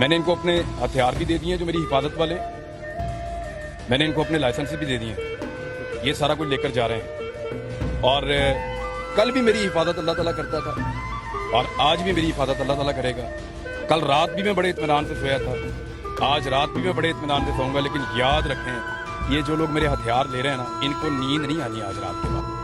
मैंने इनको अपने हथियार भी दे दिए हैं जो मेरी हिफाजत वाले, मैंने इनको अपने लाइसेंस भी दे दिए हैं, ये सारा कुछ लेकर जा रहे हैं। और कल भी मेरी हिफाजत अल्लाह ताला करता था और आज भी मेरी हिफाजत अल्लाह ताला करेगा। कल रात भी मैं बड़े इत्मीनान से सोया था, आज रात भी मैं बड़े इत्मीनान से सोऊंगा। लेकिन याद रखें, ये जो लोग मेरे हथियार ले रहे हैं ना, इनको नींद नहीं आनी आज रात के बाद।